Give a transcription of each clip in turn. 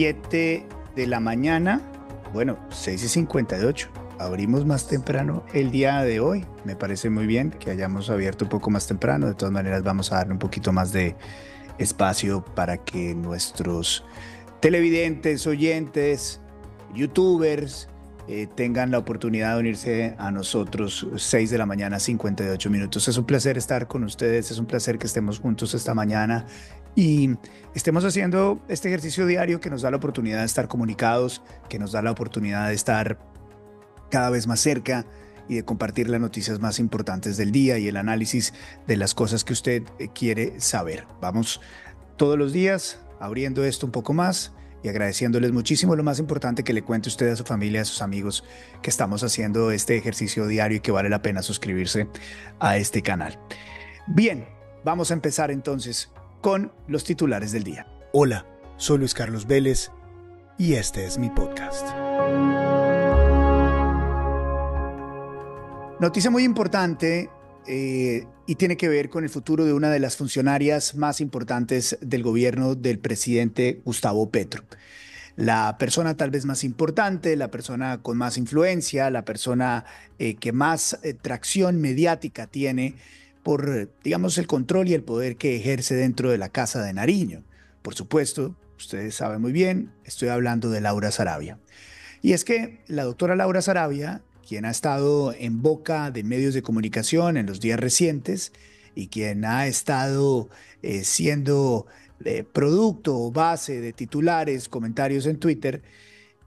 7 de la mañana, bueno, 6:58. Abrimos más temprano el día de hoy. Me parece muy bien que hayamos abierto un poco más temprano. De todas maneras, vamos a darle un poquito más de espacio para que nuestros televidentes, oyentes, youtubers tengan la oportunidad de unirse a nosotros. 6 de la mañana, 58 minutos. Es un placer estar con ustedes, es un placer que estemos juntos esta mañana y estemos haciendo este ejercicio diario que nos da la oportunidad de estar comunicados, que nos da la oportunidad de estar cada vez más cerca y de compartir las noticias más importantes del día y el análisis de las cosas que usted quiere saber. Vamos todos los días abriendo esto un poco más y agradeciéndoles muchísimo. Lo más importante, que le cuente usted a su familia, a sus amigos, que estamos haciendo este ejercicio diario y que vale la pena suscribirse a este canal. Bien, vamos a empezar entonces con los titulares del día. Hola, soy Luis Carlos Vélez y este es mi podcast. Noticia muy importante y tiene que ver con el futuro de una de las funcionarias más importantes del gobierno del presidente Gustavo Petro. La persona tal vez más importante, la persona con más influencia, la persona que más tracción mediática tiene por, digamos, el control y el poder que ejerce dentro de la Casa de Nariño. Por supuesto, ustedes saben muy bien, estoy hablando de Laura Sarabia. Y es que la doctora Laura Sarabia, quien ha estado en boca de medios de comunicación en los días recientes y quien ha estado siendo producto o base de titulares, comentarios en Twitter,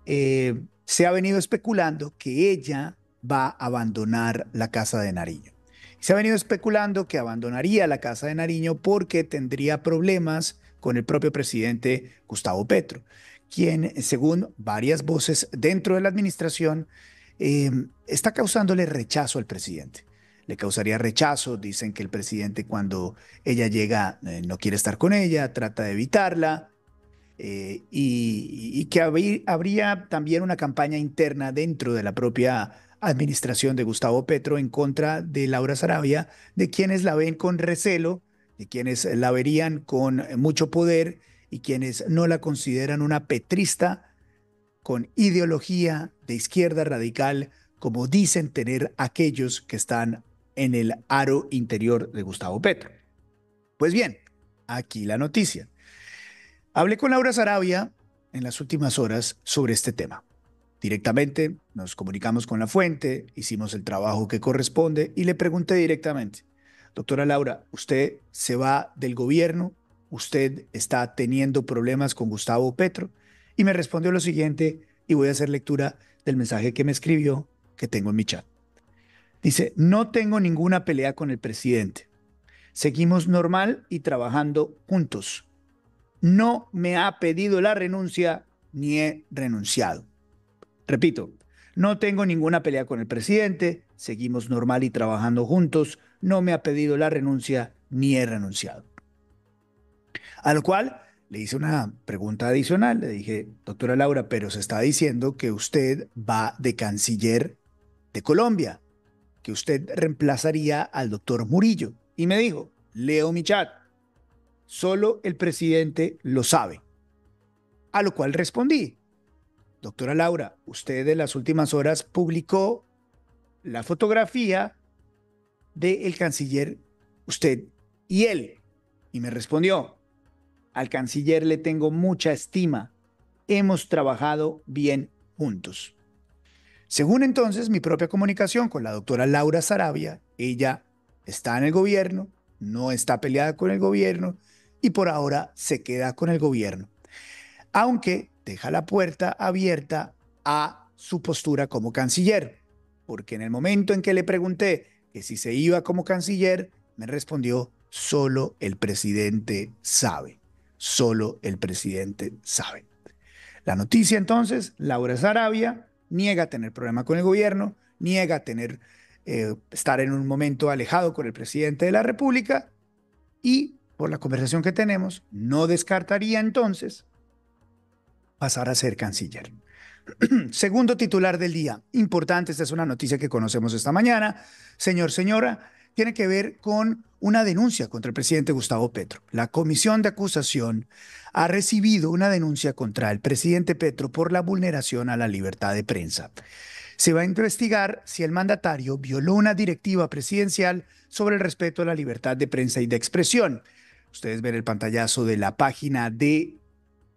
se ha venido especulando que ella va a abandonar la Casa de Nariño. Se ha venido especulando que abandonaría la Casa de Nariño porque tendría problemas con el propio presidente Gustavo Petro, quien, según varias voces dentro de la administración, está causándole rechazo al presidente. Le causaría rechazo, dicen que el presidente cuando ella llega no quiere estar con ella, trata de evitarla, y que habría también una campaña interna dentro de la propia administración de Gustavo Petro en contra de Laura Sarabia, de quienes la ven con recelo, de quienes la verían con mucho poder y quienes no la consideran una petrista con ideología de izquierda radical, como dicen tener aquellos que están en el aro interior de Gustavo Petro. Pues bien, aquí la noticia. Hablé con Laura Sarabia en las últimas horas sobre este tema. Directamente nos comunicamos con la fuente, hicimos el trabajo que corresponde y le pregunté directamente: doctora Laura, ¿usted se va del gobierno? ¿Usted está teniendo problemas con Gustavo Petro? Y me respondió lo siguiente, y voy a hacer lectura del mensaje que me escribió, que tengo en mi chat. Dice: no tengo ninguna pelea con el presidente. Seguimos normal y trabajando juntos. No me ha pedido la renuncia ni he renunciado. Repito, no tengo ninguna pelea con el presidente, seguimos normal y trabajando juntos, no me ha pedido la renuncia ni he renunciado. A lo cual le hice una pregunta adicional, le dije: doctora Laura, pero se está diciendo que usted va de canciller de Colombia, que usted reemplazaría al doctor Murillo. Y me dijo: leo mi chat, solo el presidente lo sabe. A lo cual respondí: doctora Laura, usted en las últimas horas publicó la fotografía del canciller, usted y él. Y me respondió: al canciller le tengo mucha estima. Hemos trabajado bien juntos. Según entonces mi propia comunicación con la doctora Laura Sarabia, ella está en el gobierno, no está peleada con el gobierno y por ahora se queda con el gobierno, aunque deja la puerta abierta a su postura como canciller, porque en el momento en que le pregunté que si se iba como canciller, me respondió: solo el presidente sabe, solo el presidente sabe. La noticia entonces: Laura Sarabia niega tener problema con el gobierno, niega estar en un momento alejado con el presidente de la República y, por la conversación que tenemos, no descartaría entonces pasar a ser canciller. Segundo titular del día, importante, esta es una noticia que conocemos esta mañana. Señor, señora, tiene que ver con una denuncia contra el presidente Gustavo Petro. La comisión de acusación ha recibido una denuncia contra el presidente Petro por la vulneración a la libertad de prensa. Se va a investigar si el mandatario violó una directiva presidencial sobre el respeto a la libertad de prensa y de expresión. Ustedes ven el pantallazo de la página de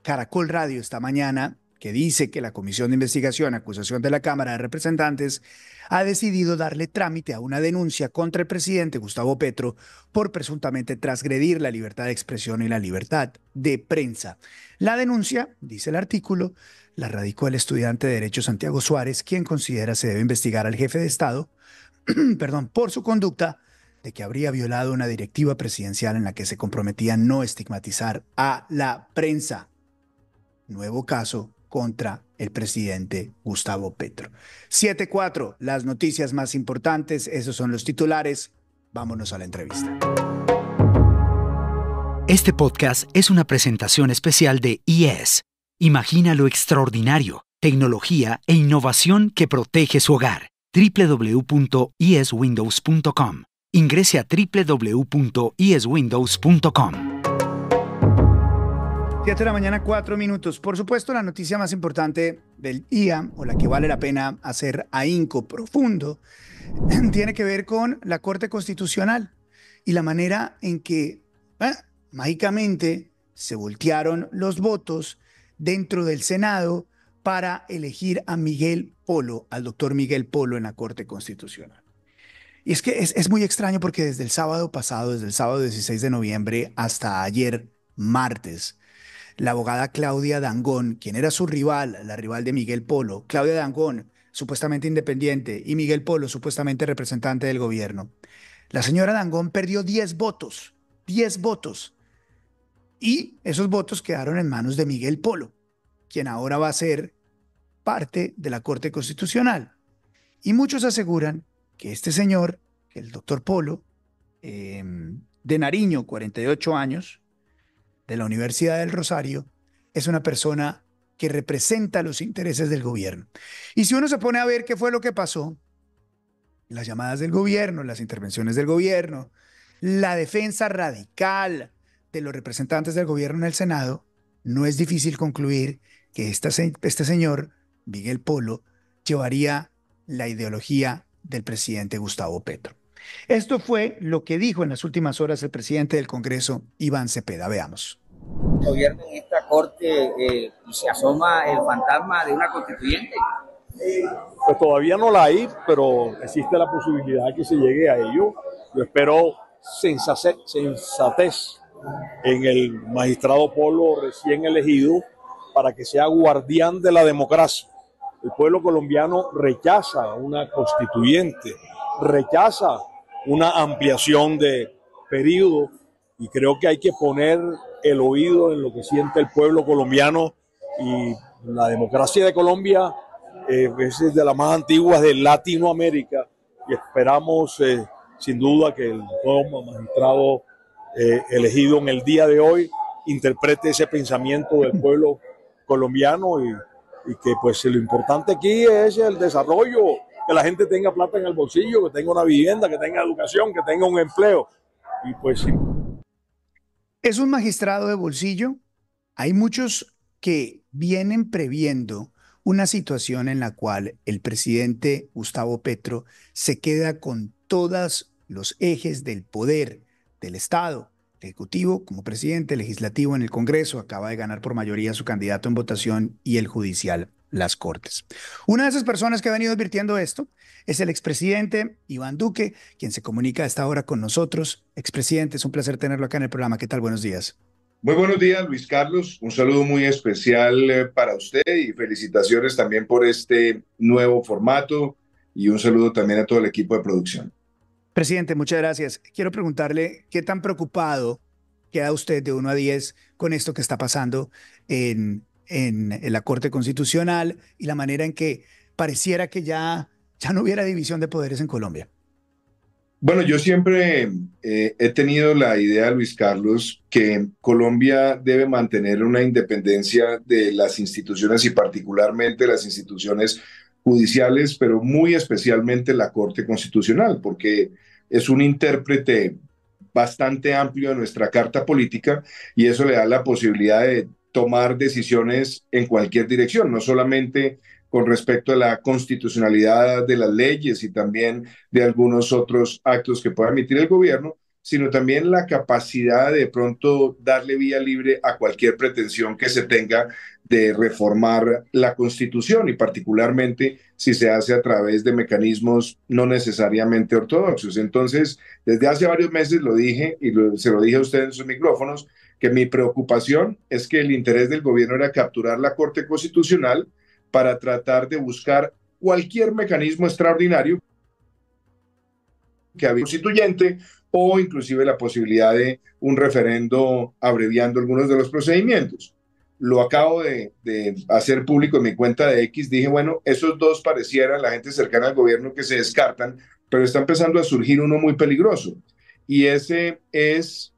Caracol Radio esta mañana, que dice que la Comisión de Investigación, acusación de la Cámara de Representantes, ha decidido darle trámite a una denuncia contra el presidente Gustavo Petro por presuntamente transgredir la libertad de expresión y la libertad de prensa. La denuncia, dice el artículo, la radicó el estudiante de Derecho Santiago Suárez, quien considera se debe investigar al jefe de Estado, perdón, por su conducta de que habría violado una directiva presidencial en la que se comprometía a no estigmatizar a la prensa. Nuevo caso contra el presidente Gustavo Petro. 7:04, las noticias más importantes, esos son los titulares. Vámonos a la entrevista. Este podcast es una presentación especial de IES. Imagina lo extraordinario, tecnología e innovación que protege su hogar. www.ieswindows.com. Ingrese a www.ieswindows.com. 7 de la mañana, 4 minutos. Por supuesto, la noticia más importante del día, o la que vale la pena hacer ahínco profundo, tiene que ver con la Corte Constitucional y la manera en que mágicamente se voltearon los votos dentro del Senado para elegir a Miguel Polo, al doctor Miguel Polo en la Corte Constitucional. Y es que es muy extraño porque desde el sábado pasado, desde el sábado 16 de noviembre hasta ayer martes, la abogada Claudia Dangond, quien era su rival, la rival de Miguel Polo, Claudia Dangond, supuestamente independiente, y Miguel Polo, supuestamente representante del gobierno. La señora Dangond perdió 10 votos, 10 votos. Y esos votos quedaron en manos de Miguel Polo, quien ahora va a ser parte de la Corte Constitucional. Y muchos aseguran que este señor, el doctor Polo, de Nariño, 48 años, de la Universidad del Rosario, es una persona que representa los intereses del gobierno. Y si uno se pone a ver qué fue lo que pasó, las llamadas del gobierno, las intervenciones del gobierno, la defensa radical de los representantes del gobierno en el Senado, no es difícil concluir que este señor, Miguel Polo, llevaría la ideología del presidente Gustavo Petro. Esto fue lo que dijo en las últimas horas el presidente del Congreso, Iván Cepeda. Veamos. El gobierno en esta corte se asoma el fantasma de una constituyente. Pues todavía no la hay, pero existe la posibilidad que se llegue a ello. Yo espero sensatez en el magistrado Polo recién elegido para que sea guardián de la democracia. El pueblo colombiano rechaza una constituyente, rechaza una ampliación de periodo y creo que hay que poner el oído en lo que siente el pueblo colombiano y la democracia de Colombia es de las más antiguas de Latinoamérica y esperamos sin duda que el nuevo magistrado elegido en el día de hoy interprete ese pensamiento del pueblo colombiano y que pues lo importante aquí es el desarrollo, que la gente tenga plata en el bolsillo, que tenga una vivienda, que tenga educación, que tenga un empleo. Y pues sí. ¿Es un magistrado de bolsillo? Hay muchos que vienen previendo una situación en la cual el presidente Gustavo Petro se queda con todos los ejes del poder del Estado, ejecutivo como presidente, legislativo en el Congreso, acaba de ganar por mayoría su candidato en votación y el judicial, las Cortes. Una de esas personas que ha venido advirtiendo esto es el expresidente Iván Duque, quien se comunica a esta hora con nosotros. Expresidente, es un placer tenerlo acá en el programa. ¿Qué tal? Buenos días. Muy buenos días, Luis Carlos. Un saludo muy especial para usted y felicitaciones también por este nuevo formato y un saludo también a todo el equipo de producción. Presidente, muchas gracias. Quiero preguntarle qué tan preocupado queda usted de 1 a 10 con esto que está pasando en la Corte Constitucional y la manera en que pareciera que ya no hubiera división de poderes en Colombia. Bueno, yo siempre he tenido la idea, Luis Carlos, que Colombia debe mantener una independencia de las instituciones y particularmente las instituciones judiciales, pero muy especialmente la Corte Constitucional, porque es un intérprete bastante amplio de nuestra carta política y eso le da la posibilidad de tomar decisiones en cualquier dirección, no solamente con respecto a la constitucionalidad de las leyes y también de algunos otros actos que pueda emitir el gobierno, sino también la capacidad de pronto darle vía libre a cualquier pretensión que se tenga de reformar la Constitución y particularmente si se hace a través de mecanismos no necesariamente ortodoxos. Entonces, desde hace varios meses lo dije y se lo dije a ustedes en sus micrófonos, que mi preocupación es que el interés del gobierno era capturar la Corte Constitucional para tratar de buscar cualquier mecanismo extraordinario que había constituyente o inclusive la posibilidad de un referendo abreviando algunos de los procedimientos. Lo acabo de hacer público en mi cuenta de X. Dije, bueno, esos dos parecieran la gente cercana al gobierno que se descartan, pero está empezando a surgir uno muy peligroso. Y ese es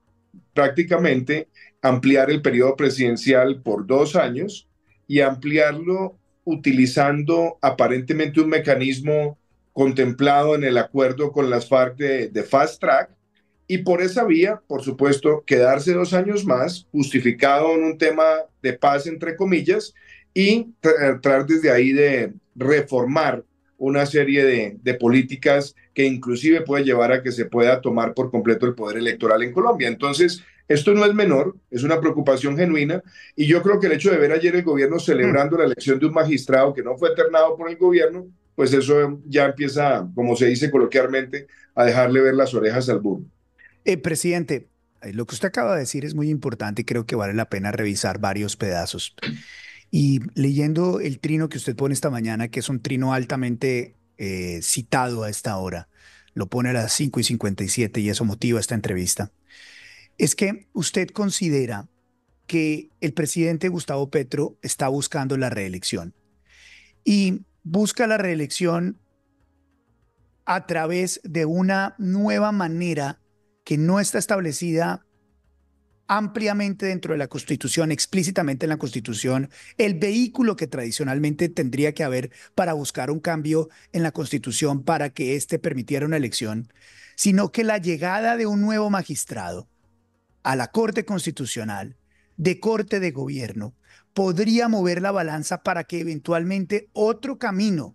prácticamente ampliar el periodo presidencial por 2 años y ampliarlo utilizando aparentemente un mecanismo contemplado en el acuerdo con las FARC de Fast Track, y por esa vía, por supuesto, quedarse 2 años más, justificado en un tema de paz, entre comillas, y tratar desde ahí de reformar una serie de políticas que inclusive puede llevar a que se pueda tomar por completo el poder electoral en Colombia. Entonces, esto no es menor, es una preocupación genuina, y yo creo que el hecho de ver ayer el gobierno celebrando la elección de un magistrado que no fue ternado por el gobierno, pues eso ya empieza, como se dice coloquialmente, a dejarle ver las orejas al burro. Presidente, lo que usted acaba de decir es muy importante y creo que vale la pena revisar varios pedazos. Y leyendo el trino que usted pone esta mañana, que es un trino altamente citado a esta hora, lo pone a las 5:57 y eso motiva esta entrevista, es que usted considera que el presidente Gustavo Petro está buscando la reelección y busca la reelección a través de una nueva manera que no está establecida ampliamente dentro de la Constitución, explícitamente en la Constitución, el vehículo que tradicionalmente tendría que haber para buscar un cambio en la Constitución para que éste permitiera una elección, sino que la llegada de un nuevo magistrado a la Corte Constitucional, de Corte de Gobierno, podría mover la balanza para que eventualmente otro camino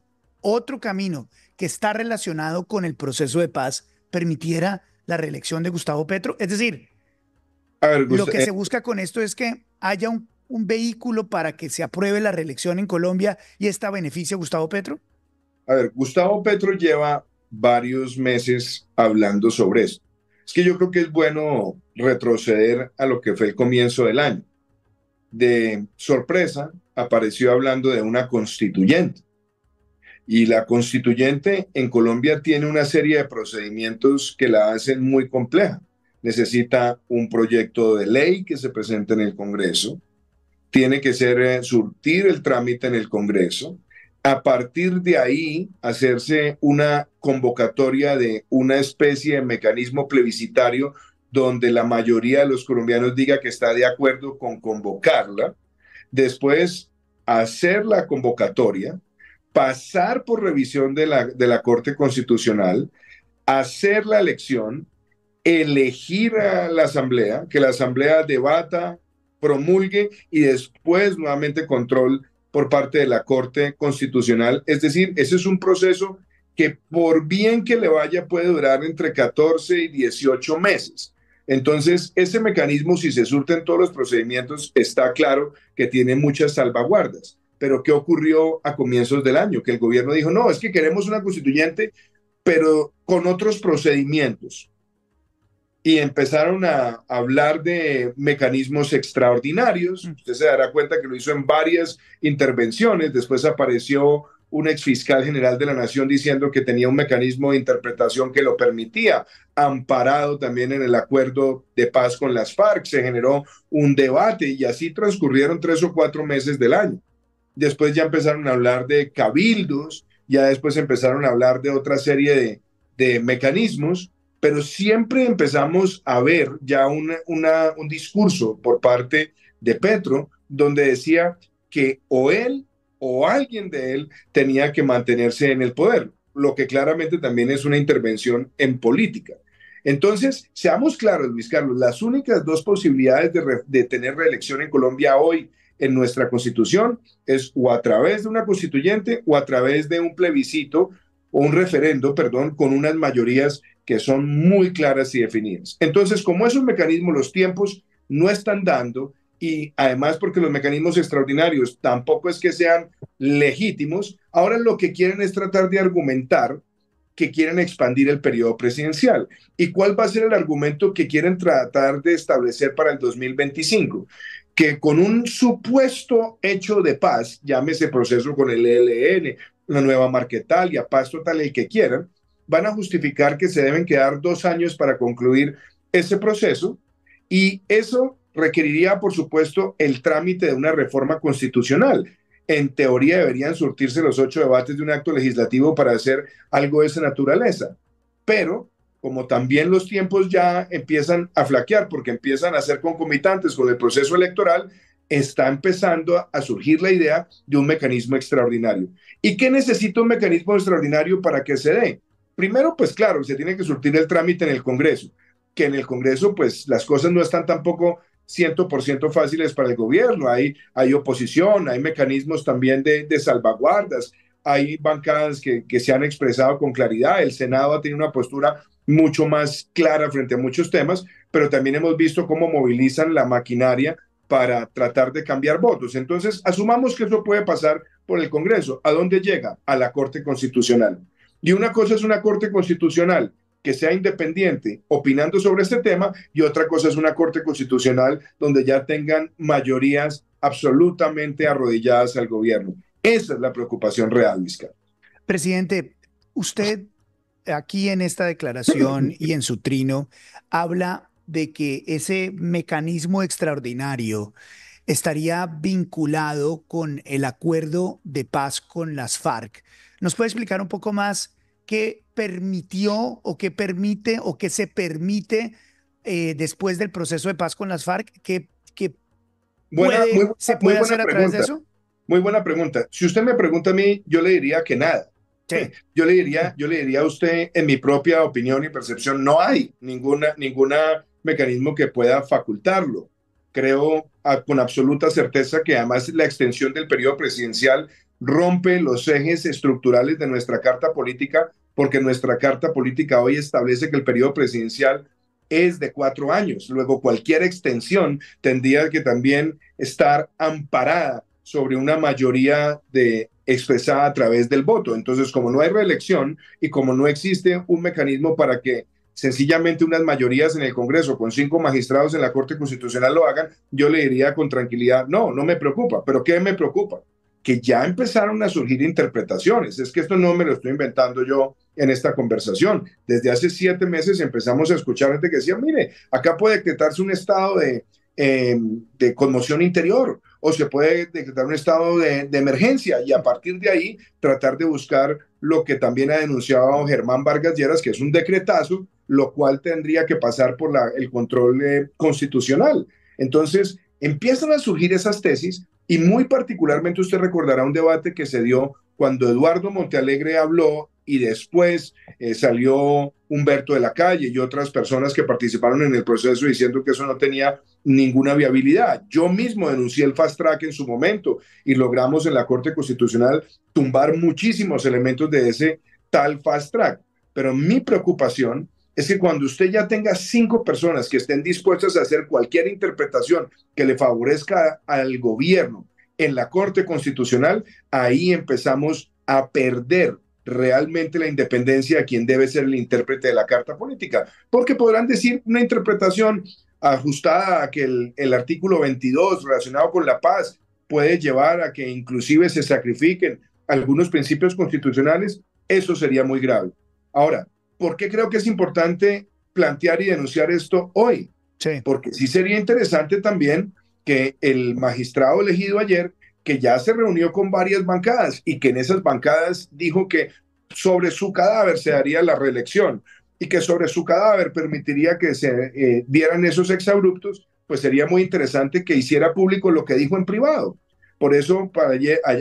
que está relacionado con el proceso de paz permitiera la reelección de Gustavo Petro. Es decir, A ver, lo que se busca con esto es que haya un vehículo para que se apruebe la reelección en Colombia y esta beneficie a Gustavo Petro. A ver, Gustavo Petro lleva varios meses hablando sobre esto. Es que yo creo que es bueno retroceder a lo que fue el comienzo del año. De sorpresa, apareció hablando de una constituyente. Y la constituyente en Colombia tiene una serie de procedimientos que la hacen muy compleja. Necesita un proyecto de ley que se presente en el Congreso, tiene que surtir el trámite en el Congreso, a partir de ahí hacerse una convocatoria de una especie de mecanismo plebiscitario donde la mayoría de los colombianos diga que está de acuerdo con convocarla, después hacer la convocatoria, pasar por revisión de la Corte Constitucional, hacer la elección, elegir a la Asamblea, que la Asamblea debata, promulgue y después nuevamente control por parte de la Corte Constitucional. Es decir, ese es un proceso que por bien que le vaya puede durar entre 14 y 18 meses. Entonces, ese mecanismo, si se surten todos los procedimientos, está claro que tiene muchas salvaguardas. Pero ¿qué ocurrió a comienzos del año? Que el gobierno dijo, no, es que queremos una constituyente, pero con otros procedimientos. Y empezaron a hablar de mecanismos extraordinarios. Usted se dará cuenta que lo hizo en varias intervenciones. Después apareció un exfiscal general de la Nación diciendo que tenía un mecanismo de interpretación que lo permitía, amparado también en el acuerdo de paz con las FARC. Se generó un debate y así transcurrieron 3 o 4 meses del año. Después ya empezaron a hablar de cabildos, ya después empezaron a hablar de otra serie de mecanismos, pero siempre empezamos a ver ya un discurso por parte de Petro donde decía que o él o alguien de él tenía que mantenerse en el poder. lo que claramente también es una intervención en política. Entonces, seamos claros, Luis Carlos, las únicas dos posibilidades de tener reelección en Colombia hoy en nuestra Constitución es o a través de una constituyente o a través de un plebiscito o un referendo, perdón, con unas mayorías que son muy claras y definidas. Entonces, como esos mecanismos, los tiempos no están dando, y además porque los mecanismos extraordinarios tampoco es que sean legítimos, ahora lo que quieren es tratar de argumentar que quieren expandir el periodo presidencial. ¿Y cuál va a ser el argumento que quieren tratar de establecer para el 2025? Que con un supuesto hecho de paz, llámese proceso con el ELN, la nueva Marquetalia, paz total, el que quieran, van a justificar que se deben quedar 2 años para concluir ese proceso, y eso requeriría, por supuesto, el trámite de una reforma constitucional. En teoría deberían surtirse los 8 debates de un acto legislativo para hacer algo de esa naturaleza. Pero, como también los tiempos ya empiezan a flaquear, porque empiezan a ser concomitantes con el proceso electoral, está empezando a surgir la idea de un mecanismo extraordinario. ¿Y qué necesita un mecanismo extraordinario para que se dé? Primero, pues claro, se tiene que surtir el trámite en el Congreso, que en el Congreso, pues las cosas no están tampoco 100% fáciles para el gobierno. Hay oposición, hay mecanismos también de salvaguardas, hay bancadas que se han expresado con claridad. El Senado ha tenido una postura mucho más clara frente a muchos temas, pero también hemos visto cómo movilizan la maquinaria para tratar de cambiar votos. Entonces, asumamos que eso puede pasar por el Congreso. ¿A dónde llega? A la Corte Constitucional. Y una cosa es una Corte Constitucional que sea independiente opinando sobre este tema, y otra cosa es una Corte Constitucional donde ya tengan mayorías absolutamente arrodilladas al gobierno. Esa es la preocupación real, Vizcarra. Presidente, usted aquí en esta declaración y en su trino habla de que ese mecanismo extraordinario estaría vinculado con el acuerdo de paz con las FARC. ¿Nos puede explicar un poco más qué permitió o qué permite o qué se permite después del proceso de paz con las FARC? ¿Qué se puede hacer a través de eso? Muy buena pregunta. Si usted me pregunta a mí, yo le diría que nada. Sí. Yo le diría a usted, en mi propia opinión y percepción, no hay ningún mecanismo que pueda facultarlo. Creo con absoluta certeza que además la extensión del periodo presidencial rompe los ejes estructurales de nuestra carta política, porque nuestra carta política hoy establece que el periodo presidencial es de 4 años. Luego, cualquier extensión tendría que también estar amparada sobre una mayoría expresada a través del voto. Entonces, como no hay reelección y como no existe un mecanismo para que sencillamente unas mayorías en el Congreso con 5 magistrados en la Corte Constitucional lo hagan, yo le diría con tranquilidad, no me preocupa. ¿Pero qué me preocupa? Que ya empezaron a surgir interpretaciones. Es que esto no me lo estoy inventando yo en esta conversación. Desde hace 7 meses empezamos a escuchar gente que decía, mire, acá puede decretarse un estado de conmoción interior, o se puede decretar un estado de emergencia, y a partir de ahí tratar de buscar lo que también ha denunciado Germán Vargas Lleras, que es un decretazo, lo cual tendría que pasar por el control constitucional. Entonces empiezan a surgir esas tesis, y muy particularmente usted recordará un debate que se dio cuando Eduardo Montealegre habló, y después salió Humberto de la Calle y otras personas que participaron en el proceso diciendo que eso no tenía ninguna viabilidad. Yo mismo denuncié el fast track en su momento y logramos en la Corte Constitucional tumbar muchísimos elementos de ese tal fast track. Pero mi preocupación es que cuando usted ya tenga 5 personas que estén dispuestas a hacer cualquier interpretación que le favorezca al gobierno en la Corte Constitucional, ahí empezamos a perder realmente la independencia de quien debe ser el intérprete de la carta política, porque podrán decir una interpretación ajustada a que el artículo 22 relacionado con la paz puede llevar a que inclusive se sacrifiquen algunos principios constitucionales. Eso sería muy grave. Ahora, ¿por qué creo que es importante plantear y denunciar esto hoy? Sí. Porque sí sería interesante también que el magistrado elegido ayer, que ya se reunió con varias bancadas y que en esas bancadas dijo que sobre su cadáver se daría la reelección y que sobre su cadáver permitiría que se dieran esos exabruptos, pues sería muy interesante que hiciera público lo que dijo en privado, Por eso,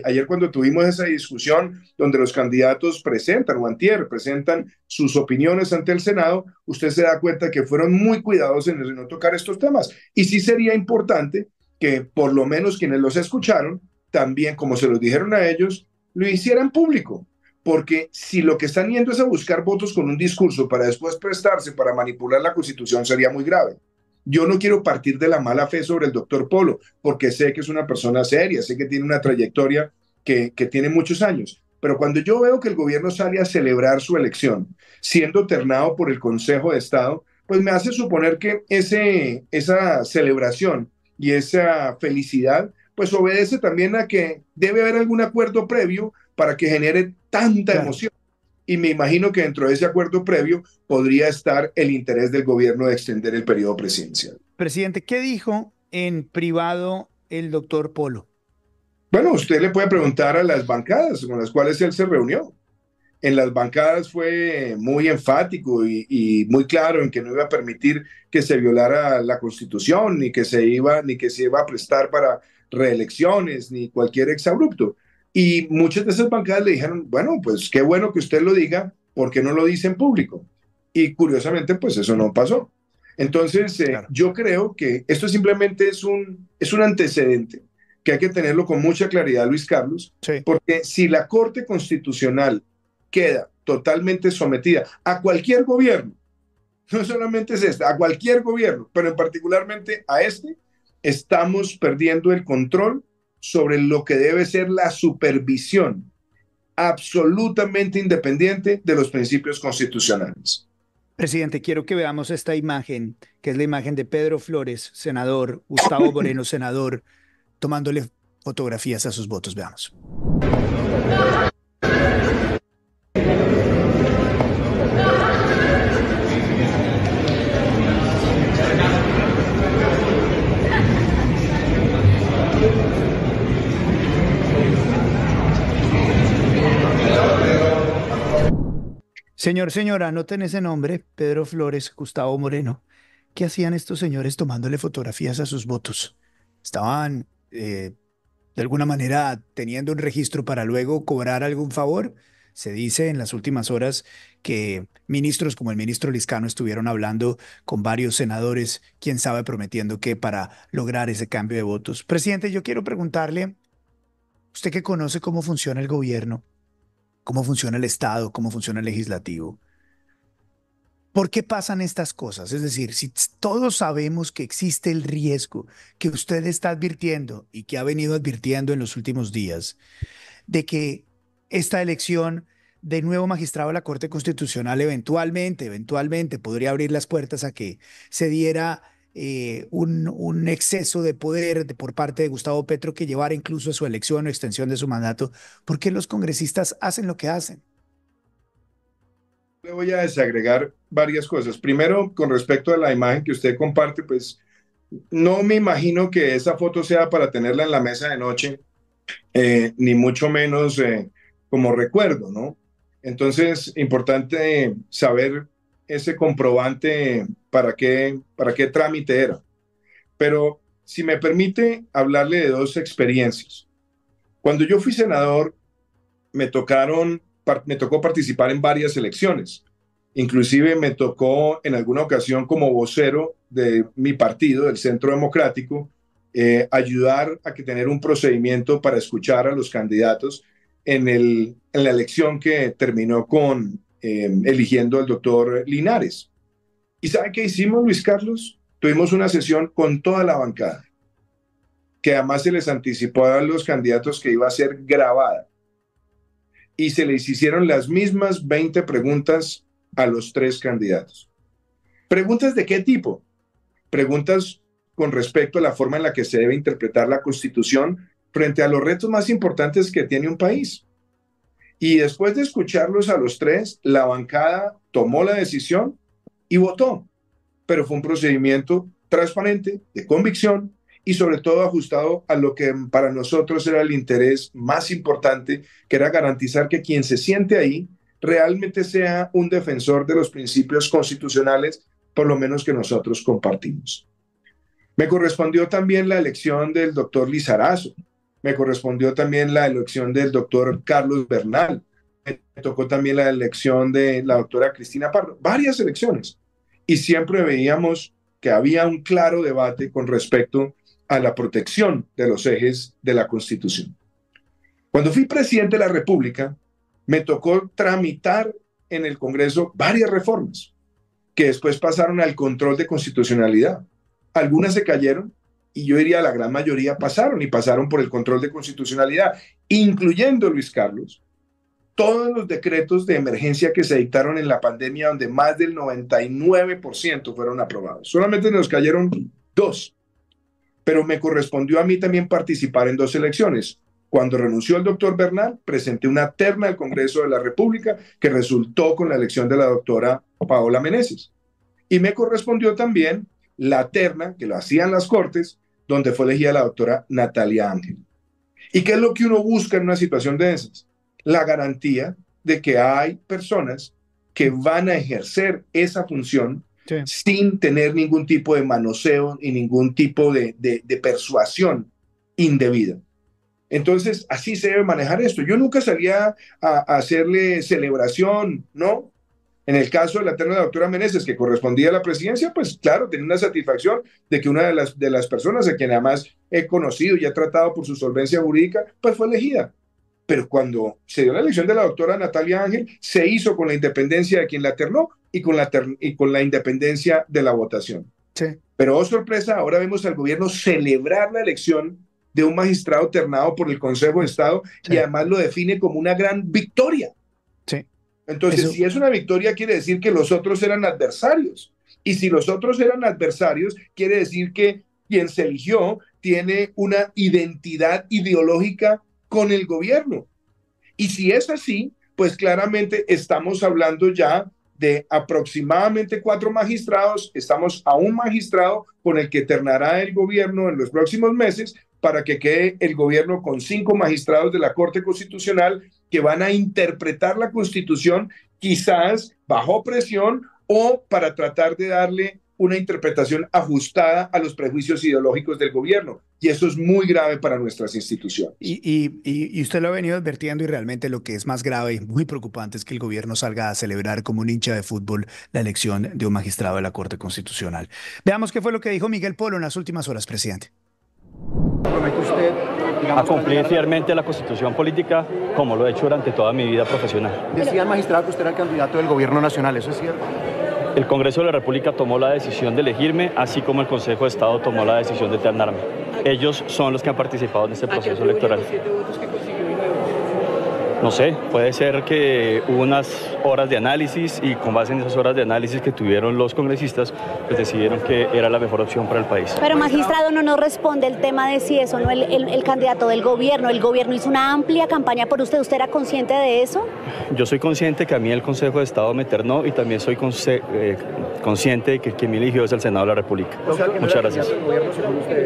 ayer cuando tuvimos esa discusión donde los candidatos presentan, o antier, presentan sus opiniones ante el Senado, usted se da cuenta que fueron muy cuidadosos en no tocar estos temas. Y sí sería importante que por lo menos quienes los escucharon, también como se los dijeron a ellos, lo hicieran público. Porque si lo que están yendo es a buscar votos con un discurso para después prestarse para manipular la Constitución, sería muy grave. Yo no quiero partir de la mala fe sobre el doctor Polo, porque sé que es una persona seria, sé que tiene una trayectoria que tiene muchos años. Pero cuando yo veo que el gobierno sale a celebrar su elección, siendo ternado por el Consejo de Estado, pues me hace suponer que esa celebración y esa felicidad, pues obedece también a que debe haber algún acuerdo previo para que genere tanta emoción. Y me imagino que dentro de ese acuerdo previo podría estar el interés del gobierno de extender el periodo presidencial. Presidente, ¿qué dijo en privado el doctor Polo? Bueno, usted le puede preguntar a las bancadas con las cuales él se reunió. En las bancadas fue muy enfático y muy claro en que no iba a permitir que se violara la Constitución, ni que se iba a prestar para reelecciones, ni cualquier exabrupto. Y muchas de esas bancadas le dijeron, bueno, pues qué bueno que usted lo diga, ¿por qué no lo dice en público? Y curiosamente, pues eso no pasó. Entonces, claro, yo creo que esto simplemente es un antecedente que hay que tenerlo con mucha claridad, Luis Carlos, sí, porque si la Corte Constitucional queda totalmente sometida a cualquier gobierno, no solamente es a cualquier gobierno, pero en particularmente a estamos perdiendo el control sobre lo que debe ser la supervisión absolutamente independiente de los principios constitucionales. Presidente, quiero que veamos esta imagen, que es la imagen de Pedro Flores, senador, Gustavo Moreno, senador, tomándole fotografías a sus votos. Veamos. Señora, anoten ese nombre, Pedro Flores, Gustavo Moreno. ¿Qué hacían estos señores tomándole fotografías a sus votos? ¿Estaban, de alguna manera, teniendo un registro para luego cobrar algún favor? Se dice en las últimas horas que ministros como el ministro Liscano estuvieron hablando con varios senadores, quién sabe, prometiendo que para lograr ese cambio de votos. Presidente, yo quiero preguntarle, usted que conoce cómo funciona el gobierno, cómo funciona el Estado, cómo funciona el legislativo. ¿Por qué pasan estas cosas? Es decir, si todos sabemos que existe el riesgo que usted está advirtiendo y que ha venido advirtiendo en los últimos días, de que esta elección de nuevo magistrado de la Corte Constitucional eventualmente podría abrir las puertas a que se diera un exceso de poder por parte de Gustavo Petro que llevara incluso a su elección o extensión de su mandato, ¿por qué los congresistas hacen lo que hacen? Le voy a desagregar varias cosas. Primero, con respecto a la imagen que usted comparte, pues no me imagino que esa foto sea para tenerla en la mesa de noche, ni mucho menos como recuerdo, ¿no? Entonces, importante saber ese comprobante para qué trámite era. Pero si me permite hablarle de dos experiencias. Cuando yo fui senador, me tocó participar en varias elecciones. Inclusive me tocó en alguna ocasión como vocero de mi partido, del Centro Democrático, ayudar a que tener un procedimiento para escuchar a los candidatos en la elección que terminó con eligiendo al doctor Linares. ¿Y sabe qué hicimos, Luis Carlos? Tuvimos una sesión con toda la bancada, que además se les anticipó a los candidatos que iba a ser grabada. Y se les hicieron las mismas 20 preguntas a los tres candidatos. ¿Preguntas de qué tipo? Preguntas con respecto a la forma en la que se debe interpretar la Constitución frente a los retos más importantes que tiene un país. Y después de escucharlos a los tres, la bancada tomó la decisión y votó. Pero fue un procedimiento transparente, de convicción y sobre todo ajustado a lo que para nosotros era el interés más importante, que era garantizar que quien se siente ahí realmente sea un defensor de los principios constitucionales, por lo menos que nosotros compartimos. Me correspondió también la elección del doctor Lizarazo, me correspondió también la elección del doctor Carlos Bernal, me tocó también la elección de la doctora Cristina Pardo, varias elecciones. Y siempre veíamos que había un claro debate con respecto a la protección de los ejes de la Constitución. Cuando fui presidente de la República, me tocó tramitar en el Congreso varias reformas que después pasaron al control de constitucionalidad. Algunas se cayeron y yo diría la gran mayoría pasaron por el control de constitucionalidad, incluyendo, Luis Carlos, todos los decretos de emergencia que se dictaron en la pandemia, donde más del 99% fueron aprobados. Solamente nos cayeron 2, pero me correspondió a mí también participar en 2 elecciones. Cuando renunció el doctor Bernal, presenté una terna al Congreso de la República que resultó con la elección de la doctora Paola Meneses. Y me correspondió también la terna que lo hacían las Cortes, donde fue elegida la doctora Natalia Ángel. ¿Y qué es lo que uno busca en una situación de esas? La garantía de que hay personas que van a ejercer esa función sin tener ningún tipo de manoseo y ningún tipo de persuasión indebida. Entonces, así se debe manejar esto. Yo nunca salía a hacerle celebración, ¿no? En el caso de la terna de la doctora Meneses, que correspondía a la presidencia, pues claro, tenía una satisfacción de que una de las personas a quien además he conocido y he tratado por su solvencia jurídica, pues fue elegida. Pero cuando se dio la elección de la doctora Natalia Ángel, se hizo con la independencia de quien la ternó y con la independencia de la votación. Sí. Pero, oh sorpresa, ahora vemos al gobierno celebrar la elección de un magistrado ternado por el Consejo de Estado, sí, y además lo define como una gran victoria. Sí. Entonces, si es una victoria, quiere decir que los otros eran adversarios. Y si los otros eran adversarios, quiere decir que quien se eligió tiene una identidad ideológica con el gobierno. Y si es así, pues claramente estamos hablando ya de aproximadamente 4 magistrados, estamos a un magistrado con el que ternará el gobierno en los próximos meses para que quede el gobierno con 5 magistrados de la Corte Constitucional que van a interpretar la Constitución quizás bajo presión o para tratar de darle una interpretación ajustada a los prejuicios ideológicos del gobierno. Y eso es muy grave para nuestras instituciones. Y usted lo ha venido advirtiendo, y realmente lo que es más grave y muy preocupante es que el gobierno salga a celebrar como un hincha de fútbol la elección de un magistrado de la Corte Constitucional. Veamos qué fue lo que dijo Miguel Polo en las últimas horas, presidente. ¿Promete usted, digamos, a cumplir fielmente la Constitución política como lo he hecho durante toda mi vida profesional? Decía el magistrado que usted era el candidato del gobierno nacional, ¿eso es cierto? El Congreso de la República tomó la decisión de elegirme, así como el Consejo de Estado tomó la decisión de ternarme. Ellos son los que han participado en este proceso electoral. No sé, puede ser que hubo unas horas de análisis y con base en esas horas de análisis que tuvieron los congresistas, pues decidieron que era la mejor opción para el país. Pero magistrado, no nos responde el tema de si es o no el candidato del gobierno. El gobierno hizo una amplia campaña por usted. ¿Usted era consciente de eso? Yo soy consciente que a mí el Consejo de Estado me ternó y también soy consciente de que quien me eligió es el Senado de la República. O sea, muchas gracias.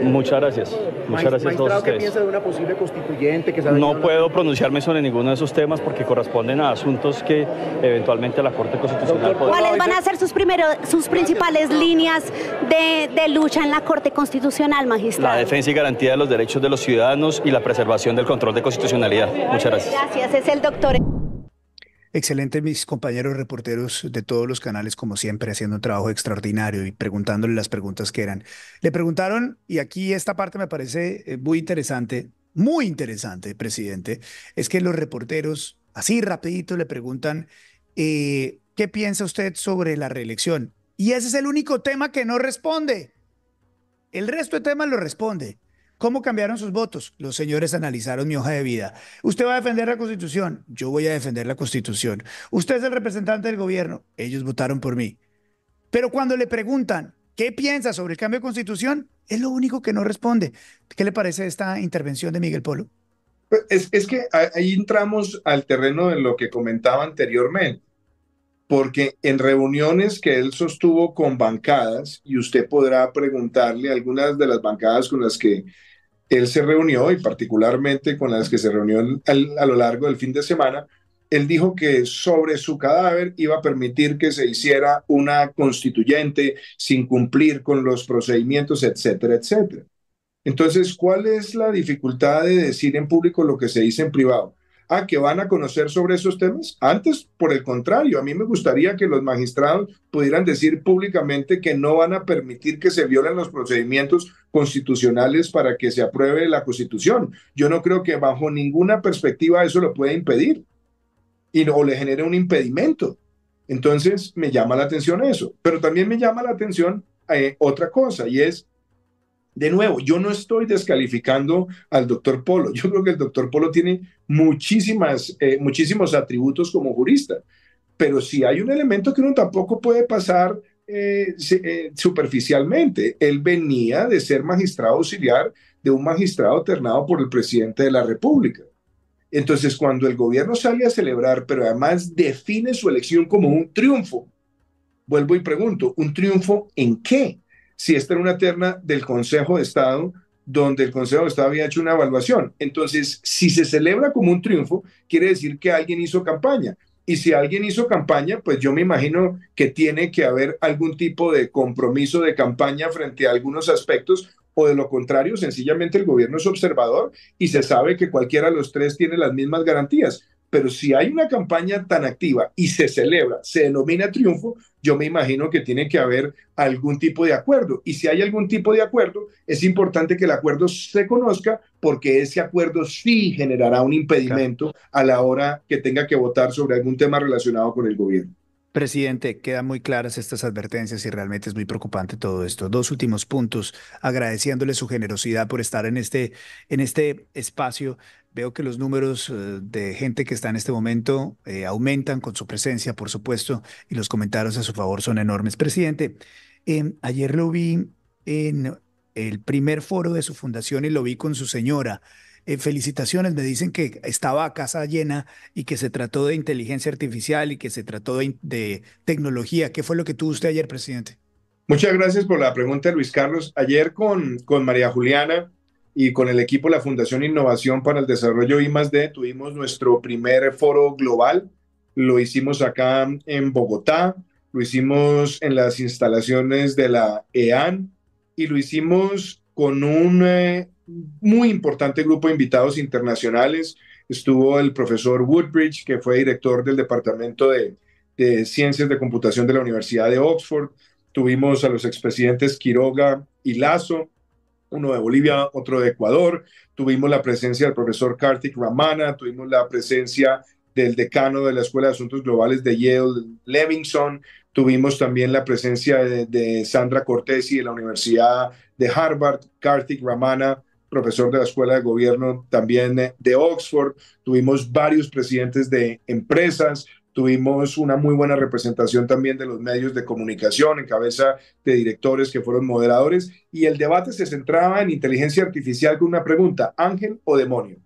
Muchas gracias. Muchas gracias a todos ustedes. ¿Qué piensa de una posible constituyente? No puedo pronunciarme sobre ninguno de esos temas porque corresponden a asuntos que eventualmente la Corte Constitucional podrá. ¿Cuáles van a ser sus principales líneas de lucha en la Corte Constitucional, magistrado? La defensa y garantía de los derechos de los ciudadanos y la preservación del control de constitucionalidad. Muchas gracias. Gracias, es el doctor. Excelente, mis compañeros reporteros de todos los canales, como siempre, haciendo un trabajo extraordinario y preguntándole las preguntas que eran. Le preguntaron, y aquí esta parte me parece muy interesante, presidente, es que los reporteros, así rapidito, le preguntan, ¿qué piensa usted sobre la reelección? Y ese es el único tema que no responde. El resto de temas lo responde. ¿Cómo cambiaron sus votos? Los señores analizaron mi hoja de vida. ¿Usted va a defender la Constitución? Yo voy a defender la Constitución. ¿Usted es el representante del gobierno? Ellos votaron por mí. Pero cuando le preguntan, ¿qué piensa sobre el cambio de Constitución? Es lo único que no responde. ¿Qué le parece esta intervención de Miguel Polo? Es que ahí entramos al terreno de lo que comentaba anteriormente, porque en reuniones que él sostuvo con bancadas, y usted podrá preguntarle a algunas de las bancadas con las que él se reunió, y particularmente con las que se reunió a lo largo del fin de semana, él dijo que sobre su cadáver iba a permitir que se hiciera una constituyente sin cumplir con los procedimientos, etcétera, etcétera. Entonces, ¿cuál es la dificultad de decir en público lo que se dice en privado? Ah, que van a conocer sobre esos temas. Antes, por el contrario, a mí me gustaría que los magistrados pudieran decir públicamente que no van a permitir que se violen los procedimientos constitucionales para que se apruebe la Constitución. Yo no creo que bajo ninguna perspectiva eso lo pueda impedir o le genere un impedimento. Entonces, me llama la atención eso. Pero también me llama la atención otra cosa, y es, de nuevo, yo no estoy descalificando al doctor Polo. Yo creo que el doctor Polo tiene muchísimos atributos como jurista, pero sí hay un elemento que uno tampoco puede pasar superficialmente. Él venía de ser magistrado auxiliar de un magistrado ternado por el presidente de la República. Entonces, cuando el gobierno sale a celebrar, pero además define su elección como un triunfo, vuelvo y pregunto, ¿un triunfo en qué? Si esta era una terna del Consejo de Estado, donde el Consejo de Estado había hecho una evaluación. Entonces, si se celebra como un triunfo, quiere decir que alguien hizo campaña. Y si alguien hizo campaña, pues yo me imagino que tiene que haber algún tipo de compromiso de campaña frente a algunos aspectos, o de lo contrario, sencillamente el gobierno es observador y se sabe que cualquiera de los tres tiene las mismas garantías. Pero si hay una campaña tan activa y se celebra, se denomina triunfo, yo me imagino que tiene que haber algún tipo de acuerdo. Y si hay algún tipo de acuerdo, es importante que el acuerdo se conozca, porque ese acuerdo sí generará un impedimento a la hora que tenga que votar sobre algún tema relacionado con el gobierno. Presidente, quedan muy claras estas advertencias y realmente es muy preocupante todo esto. Dos últimos puntos, agradeciéndole su generosidad por estar en este espacio. Veo que los números de gente que está en este momento aumentan con su presencia, por supuesto, y los comentarios a su favor son enormes. Presidente, ayer lo vi en el primer foro de su fundación y lo vi con su señora. Felicitaciones, me dicen que estaba a casa llena y que se trató de inteligencia artificial y que se trató de tecnología. ¿Qué fue lo que tuvo usted ayer, presidente? Muchas gracias por la pregunta, Luis Carlos. Ayer con María Juliana y con el equipo de la Fundación Innovación para el Desarrollo I+D tuvimos nuestro primer foro global. Lo hicimos acá en Bogotá, lo hicimos en las instalaciones de la EAN y lo hicimos con un muy importante grupo de invitados internacionales. Estuvo el profesor Woodbridge, que fue director del Departamento de Ciencias de Computación de la Universidad de Oxford. Tuvimos a los expresidentes Quiroga y Lasso, uno de Bolivia, otro de Ecuador. Tuvimos la presencia del profesor Karthik Ramana, tuvimos la presencia del decano de la Escuela de Asuntos Globales de Yale, Levinson. Tuvimos también la presencia de Sandra Cortesi de la Universidad de Harvard, Karthik Ramana, profesor de la Escuela de Gobierno también de Oxford. Tuvimos varios presidentes de empresas. Tuvimos una muy buena representación también de los medios de comunicación en cabeza de directores que fueron moderadores, y el debate se centraba en inteligencia artificial con una pregunta: ¿ángel o demonio?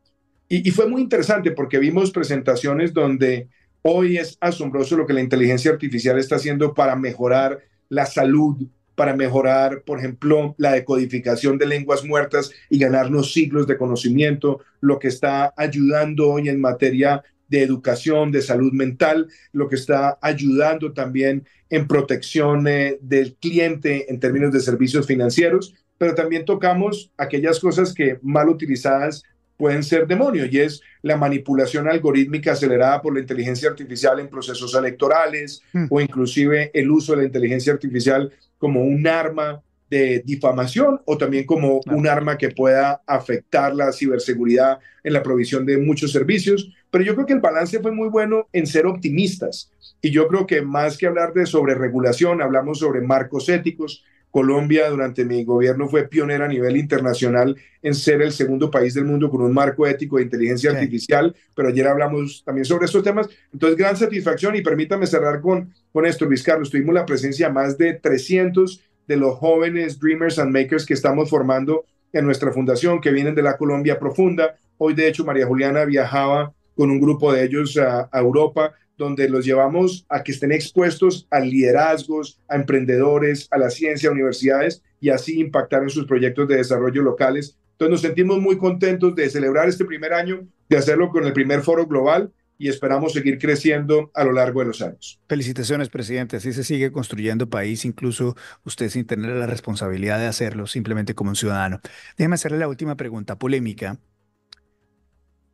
Y fue muy interesante porque vimos presentaciones donde hoy es asombroso lo que la inteligencia artificial está haciendo para mejorar la salud, para mejorar, por ejemplo, la decodificación de lenguas muertas y ganarnos siglos de conocimiento, lo que está ayudando hoy en materia de educación, de salud mental, lo que está ayudando también en protección del cliente en términos de servicios financieros, pero también tocamos aquellas cosas que mal utilizadas pueden ser demonio, y es la manipulación algorítmica acelerada por la inteligencia artificial en procesos electorales, o inclusive el uso de la inteligencia artificial como un arma de difamación, o también como un arma que pueda afectar la ciberseguridad en la provisión de muchos servicios. Pero yo creo que el balance fue muy bueno en ser optimistas, y yo creo que más que hablar de sobreregulación, hablamos sobre marcos éticos. Colombia durante mi gobierno fue pionera a nivel internacional en ser el segundo país del mundo con un marco ético de inteligencia artificial, pero ayer hablamos también sobre estos temas. Entonces, gran satisfacción, y permítame cerrar con esto, Luis Carlos. Tuvimos la presencia de más de 300 de los jóvenes Dreamers and Makers que estamos formando en nuestra fundación, que vienen de la Colombia profunda. Hoy, de hecho, María Juliana viajaba con un grupo de ellos a Europa, donde los llevamos a que estén expuestos a liderazgos, a emprendedores, a la ciencia, a universidades, y así impactar en sus proyectos de desarrollo locales. Entonces nos sentimos muy contentos de celebrar este primer año, de hacerlo con el primer foro global, y esperamos seguir creciendo a lo largo de los años. Felicitaciones, presidente. Así se sigue construyendo país, incluso usted sin tener la responsabilidad de hacerlo, simplemente como un ciudadano. Déjeme hacerle la última pregunta polémica.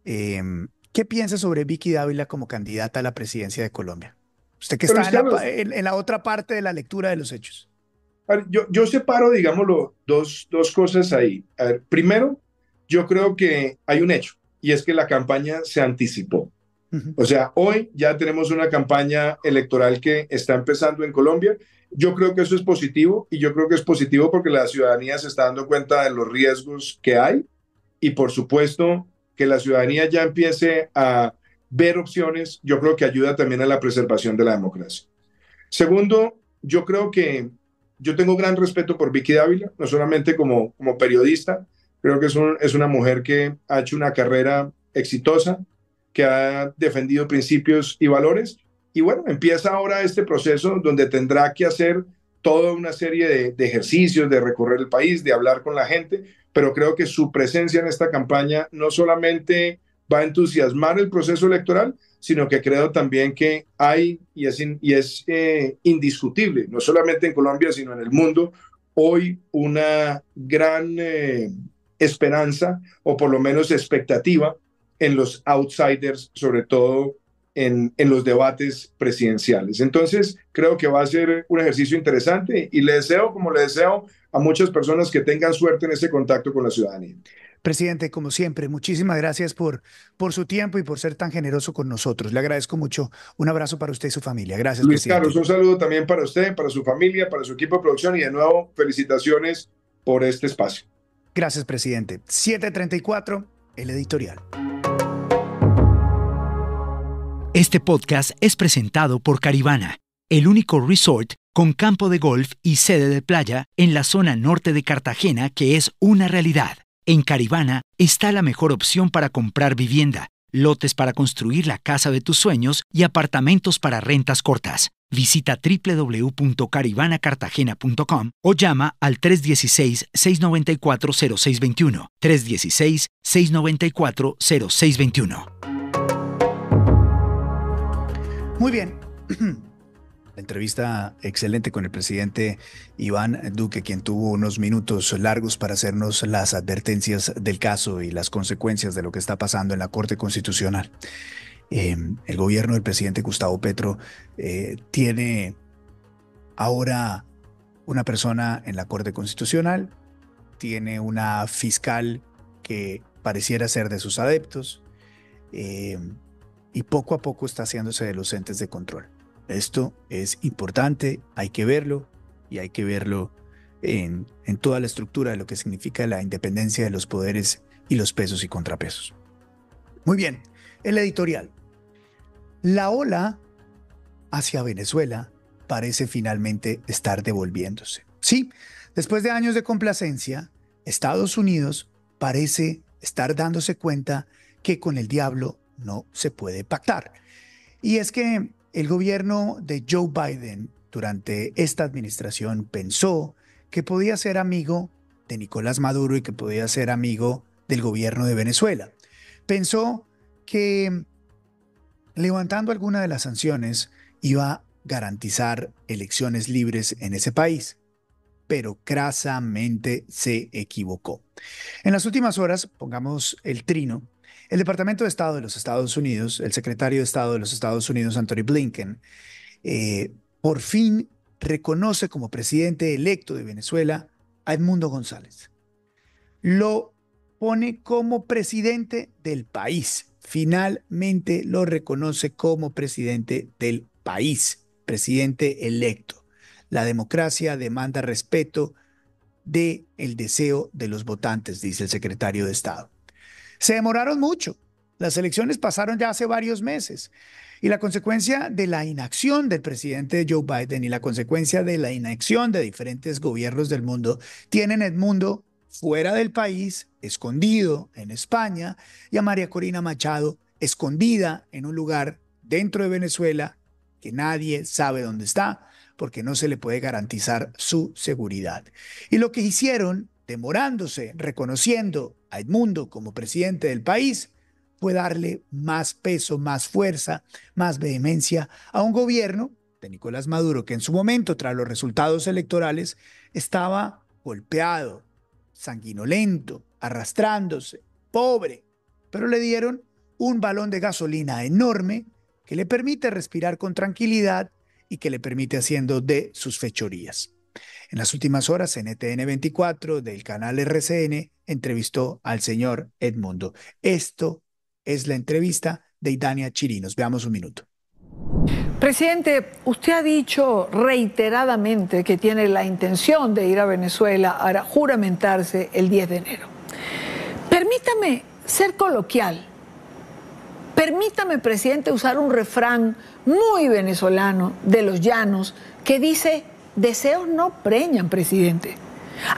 ¿Qué piensa sobre Vicky Dávila como candidata a la presidencia de Colombia? Usted que Pero está es que en la otra parte de la lectura de los hechos. a ver, yo separo, digámoslo, dos cosas ahí. A ver, primero, yo creo que hay un hecho, y es que la campaña se anticipó. O sea, hoy ya tenemos una campaña electoral que está empezando en Colombia. Yo creo que eso es positivo, y yo creo que es positivo porque la ciudadanía se está dando cuenta de los riesgos que hay, y por supuesto que la ciudadanía ya empiece a ver opciones, yo creo que ayuda también a la preservación de la democracia. Segundo, yo creo que yo tengo gran respeto por Vicky Dávila, no solamente como periodista, creo que es una mujer que ha hecho una carrera exitosa, que ha defendido principios y valores, y bueno, empieza ahora este proceso donde tendrá que hacer toda una serie de ejercicios, de recorrer el país, de hablar con la gente, pero creo que su presencia en esta campaña no solamente va a entusiasmar el proceso electoral, sino que creo también que hay, y es indiscutible, no solamente en Colombia, sino en el mundo, hoy una gran esperanza, o por lo menos expectativa, en los outsiders, sobre todo en los debates presidenciales. Entonces, creo que va a ser un ejercicio interesante, y le deseo, como le deseo a muchas personas, que tengan suerte en ese contacto con la ciudadanía. Presidente, como siempre, muchísimas gracias por su tiempo y por ser tan generoso con nosotros. Le agradezco mucho. Un abrazo para usted y su familia. Gracias, Luis presidente. Carlos, un saludo también para usted, para su familia, para su equipo de producción, y de nuevo, felicitaciones por este espacio. Gracias, presidente. 7:34, el editorial. Este podcast es presentado por Caribana, el único resort con campo de golf y sede de playa en la zona norte de Cartagena que es una realidad. En Caribana está la mejor opción para comprar vivienda, lotes para construir la casa de tus sueños y apartamentos para rentas cortas. Visita www.caribanacartagena.com o llama al 316-694-0621. 316-694-0621. Muy bien. La entrevista excelente con el presidente Iván Duque, quien tuvo unos minutos largos para hacernos las advertencias del caso y las consecuencias de lo que está pasando en la Corte Constitucional. El gobierno del presidente Gustavo Petro tiene ahora una persona en la Corte Constitucional, tiene una fiscal que pareciera ser de sus adeptos, y poco a poco está haciéndose de los entes de control. Esto es importante, hay que verlo, y hay que verlo en toda la estructura de lo que significa la independencia de los poderes y los pesos y contrapesos. Muy bien, el editorial. La ola hacia Venezuela parece finalmente estar devolviéndose. Sí, después de años de complacencia, Estados Unidos parece estar dándose cuenta que con el diablo no se puede pactar. Y es que el gobierno de Joe Biden durante esta administración pensó que podía ser amigo de Nicolás Maduro y que podía ser amigo del gobierno de Venezuela. Pensó que levantando alguna de las sanciones iba a garantizar elecciones libres en ese país, pero crasamente se equivocó. En las últimas horas, pongamos el trino, el Departamento de Estado de los Estados Unidos, el secretario de Estado de los Estados Unidos, Anthony Blinken, por fin reconoce como presidente electo de Venezuela a Edmundo González. Lo pone como presidente del país. Finalmente lo reconoce como presidente del país, presidente electo. La democracia demanda respeto del deseo de los votantes, dice el secretario de Estado. Se demoraron mucho. Las elecciones pasaron ya hace varios meses. Y la consecuencia de la inacción del presidente Joe Biden y la consecuencia de la inacción de diferentes gobiernos del mundo tienen a Edmundo fuera del país, escondido en España, y a María Corina Machado escondida en un lugar dentro de Venezuela que nadie sabe dónde está porque no se le puede garantizar su seguridad. Y lo que hicieron, demorándose, reconociendo a Edmundo como presidente del país, fue darle más peso, más fuerza, más vehemencia a un gobierno de Nicolás Maduro que en su momento, tras los resultados electorales, estaba golpeado, sanguinolento, arrastrándose, pobre, pero le dieron un balón de gasolina enorme que le permite respirar con tranquilidad y que le permite haciendo de sus fechorías. En las últimas horas, NTN 24 del canal RCN entrevistó al señor Edmundo. Esto es la entrevista de Idania Chirinos. Veamos un minuto. Presidente, usted ha dicho reiteradamente que tiene la intención de ir a Venezuela a juramentarse el 10 de enero. Permítame ser coloquial. Permítame, presidente, usar un refrán muy venezolano de los llanos que dice: deseos no preñan, presidente.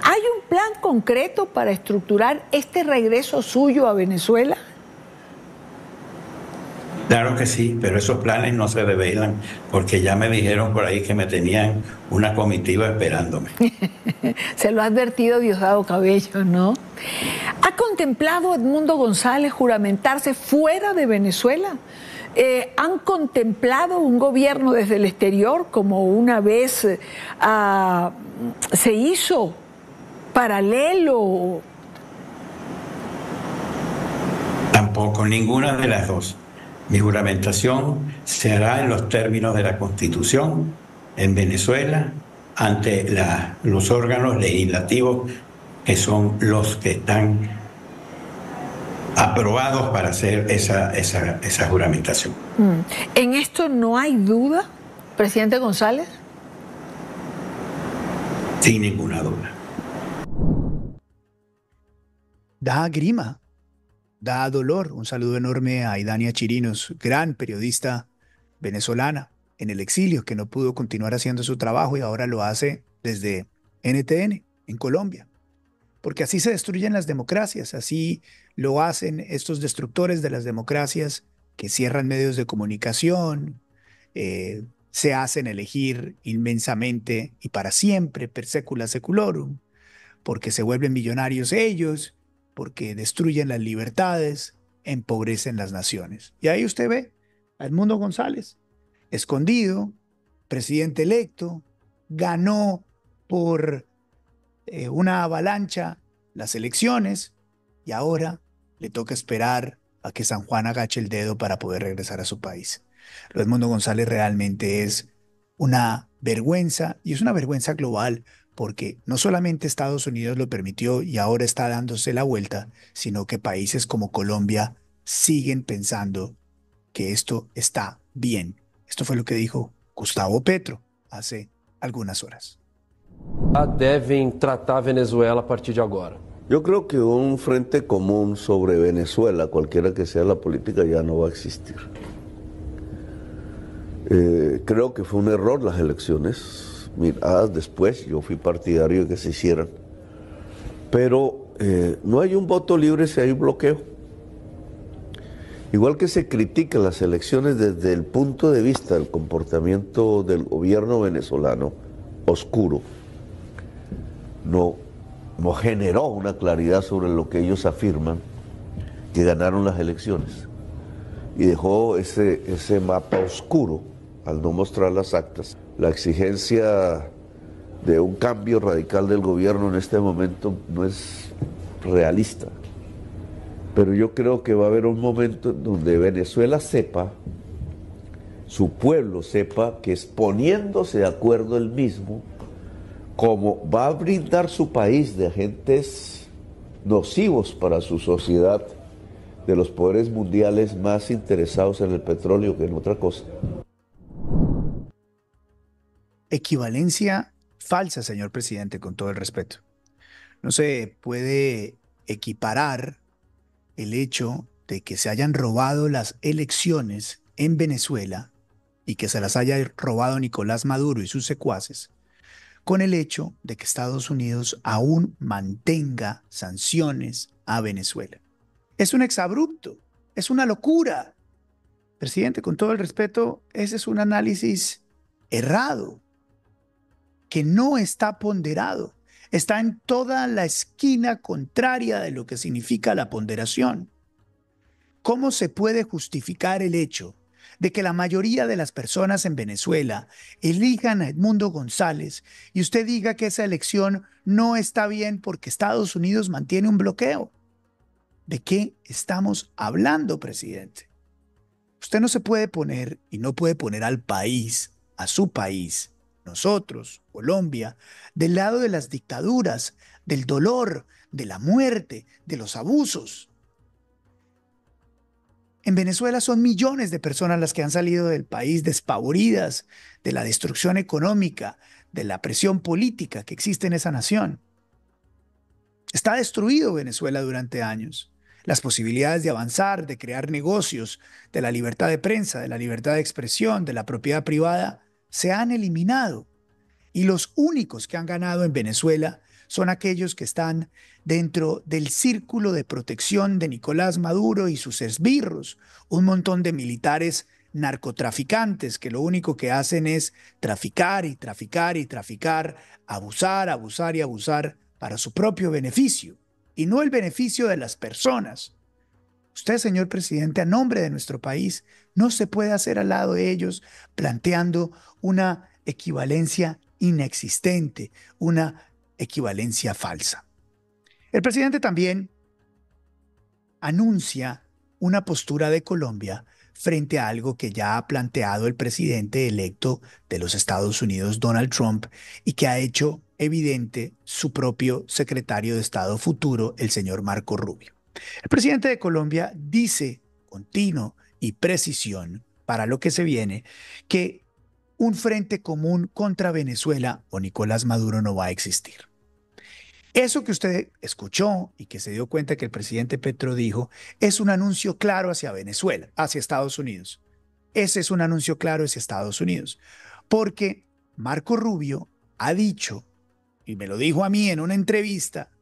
¿Hay un plan concreto para estructurar este regreso suyo a Venezuela? Claro que sí, pero esos planes no se revelan porque ya me dijeron por ahí que me tenían una comitiva esperándome. Se lo ha advertido Diosdado Cabello, ¿no? ¿Ha contemplado Edmundo González juramentarse fuera de Venezuela? ¿Han contemplado un gobierno desde el exterior como una vez se hizo paralelo? Tampoco, ninguna de las dos. Mi juramentación se hará en los términos de la Constitución en Venezuela ante los órganos legislativos que son los que están aprobados para hacer esa juramentación. ¿En esto no hay duda, presidente González? Sin ninguna duda. Da grima, da dolor. Un saludo enorme a Idania Chirinos, gran periodista venezolana en el exilio, que no pudo continuar haciendo su trabajo y ahora lo hace desde NTN en Colombia. Porque así se destruyen las democracias, así lo hacen estos destructores de las democracias que cierran medios de comunicación, se hacen elegir inmensamente y para siempre per secula seculorum, porque se vuelven millonarios ellos, porque destruyen las libertades, empobrecen las naciones. Y ahí usted ve a Edmundo González, escondido, presidente electo, ganó por una avalancha las elecciones y ahora le toca esperar a que San Juan agache el dedo para poder regresar a su país. Lo de Edmundo González realmente es una vergüenza y es una vergüenza global porque no solamente Estados Unidos lo permitió y ahora está dándose la vuelta, sino que países como Colombia siguen pensando que esto está bien. Esto fue lo que dijo Gustavo Petro hace algunas horas. Deben tratar a Venezuela a partir de agora. Yo creo que un frente común sobre Venezuela, cualquiera que sea la política, ya no va a existir. Creo que fue un error las elecciones miradas después. Yo fui partidario de que se hicieran, pero no hay un voto libre si hay un bloqueo. Igual que se critican las elecciones desde el punto de vista del comportamiento del gobierno venezolano oscuro, no generó una claridad sobre lo que ellos afirman, que ganaron las elecciones, y dejó ese mapa oscuro al no mostrar las actas. La exigencia de un cambio radical del gobierno en este momento no es realista, pero yo creo que va a haber un momento en donde Venezuela sepa, su pueblo sepa, que es poniéndose de acuerdo él mismo, como va a brindar su país de agentes nocivos para su sociedad, de los poderes mundiales más interesados en el petróleo que en otra cosa. Equivalencia falsa, señor presidente, con todo el respeto. No se puede equiparar el hecho de que se hayan robado las elecciones en Venezuela y que se las haya robado Nicolás Maduro y sus secuaces con el hecho de que Estados Unidos aún mantenga sanciones a Venezuela. Es un exabrupto, es una locura. Presidente, con todo el respeto, ese es un análisis errado, que no está ponderado. Está en toda la esquina contraria de lo que significa la ponderación. ¿Cómo se puede justificar el hecho de que la mayoría de las personas en Venezuela elijan a Edmundo González y usted diga que esa elección no está bien porque Estados Unidos mantiene un bloqueo? ¿De qué estamos hablando, presidente? Usted no se puede poner y no puede poner al país, a su país, nosotros, Colombia, del lado de las dictaduras, del dolor, de la muerte, de los abusos. En Venezuela son millones de personas las que han salido del país despavoridas de la destrucción económica, de la presión política que existe en esa nación. Está destruido Venezuela durante años. Las posibilidades de avanzar, de crear negocios, de la libertad de prensa, de la libertad de expresión, de la propiedad privada, se han eliminado. Y los únicos que han ganado en Venezuela son aquellos que están dentro del círculo de protección de Nicolás Maduro y sus esbirros, un montón de militares narcotraficantes que lo único que hacen es traficar y traficar y traficar, abusar, abusar y abusar para su propio beneficio y no el beneficio de las personas. Usted, señor presidente, a nombre de nuestro país, no se puede hacer al lado de ellos planteando una equivalencia inexistente, una equivalencia falsa. El presidente también anuncia una postura de Colombia frente a algo que ya ha planteado el presidente electo de los Estados Unidos, Donald Trump, y que ha hecho evidente su propio secretario de Estado futuro, el señor Marco Rubio. El presidente de Colombia dice con tino y precisión para lo que se viene que un frente común contra Venezuela o Nicolás Maduro no va a existir. Eso que usted escuchó y que se dio cuenta que el presidente Petro dijo es un anuncio claro hacia Venezuela, hacia Estados Unidos. Ese es un anuncio claro hacia Estados Unidos, porque Marco Rubio ha dicho, y me lo dijo a mí en una entrevista,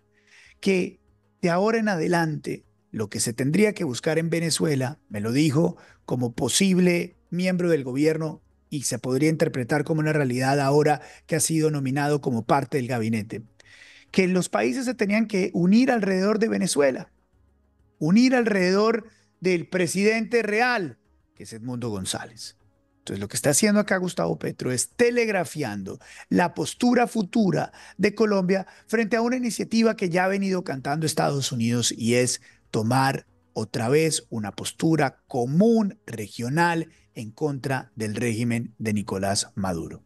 que de ahora en adelante lo que se tendría que buscar en Venezuela, me lo dijo como posible miembro del gobierno y se podría interpretar como una realidad ahora que ha sido nominado como parte del gabinete, que los países se tenían que unir alrededor de Venezuela, unir alrededor del presidente real, que es Edmundo González. Entonces, lo que está haciendo acá Gustavo Petro es telegrafiando la postura futura de Colombia frente a una iniciativa que ya ha venido cantando Estados Unidos y es tomar otra vez una postura común regional en contra del régimen de Nicolás Maduro.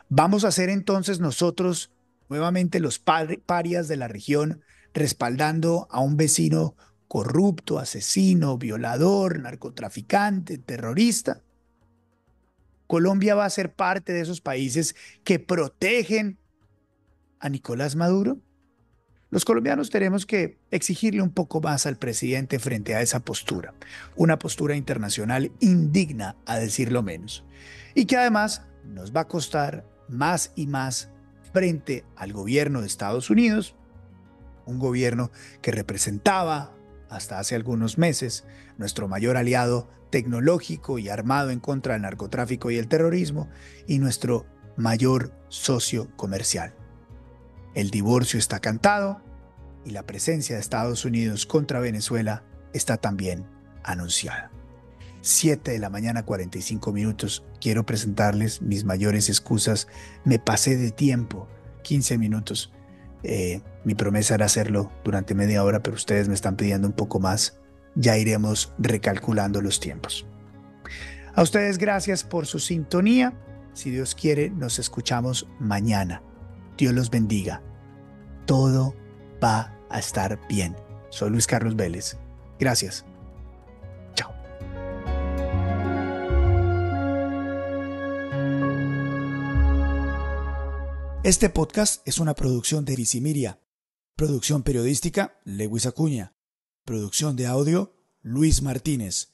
Vamos a ser entonces nosotros nuevamente los parias de la región, respaldando a un vecino corrupto, asesino, violador, narcotraficante, terrorista. ¿Colombia va a ser parte de esos países que protegen a Nicolás Maduro? Los colombianos tenemos que exigirle un poco más al presidente frente a esa postura, una postura internacional indigna, a decirlo menos, y que además nos va a costar más y más frente al gobierno de Estados Unidos, un gobierno que representaba hasta hace algunos meses nuestro mayor aliado tecnológico y armado en contra del narcotráfico y el terrorismo y nuestro mayor socio comercial. El divorcio está cantado y la presencia de Estados Unidos contra Venezuela está también anunciada. 7:45 a.m. Quiero presentarles mis mayores excusas. Me pasé de tiempo, 15 minutos. Mi promesa era hacerlo durante media hora, pero ustedes me están pidiendo un poco más. Ya iremos recalculando los tiempos. A ustedes gracias por su sintonía. Si Dios quiere, nos escuchamos mañana. Dios los bendiga. Todo va a estar bien. Soy Luis Carlos Vélez. Gracias. Este podcast es una producción de Visimiria. Producción periodística, Lewis Acuña. Producción de audio, Luis Martínez.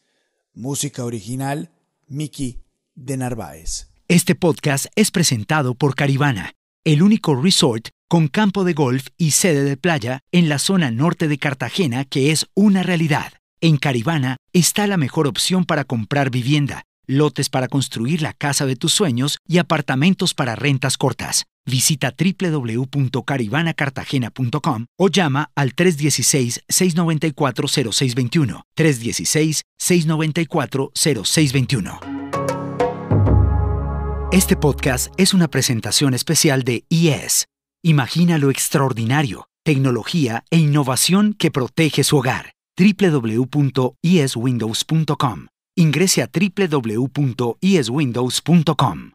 Música original, Miki de Narváez. Este podcast es presentado por Caribana, el único resort con campo de golf y sede de playa en la zona norte de Cartagena que es una realidad. En Caribana está la mejor opción para comprar vivienda, lotes para construir la casa de tus sueños y apartamentos para rentas cortas. Visita www.carivanacartagena.com o llama al 316-694-0621. 316-694-0621. Este podcast es una presentación especial de IES. Imagina lo extraordinario, tecnología e innovación que protege su hogar. www.ieswindows.com. Ingrese a www.ieswindows.com.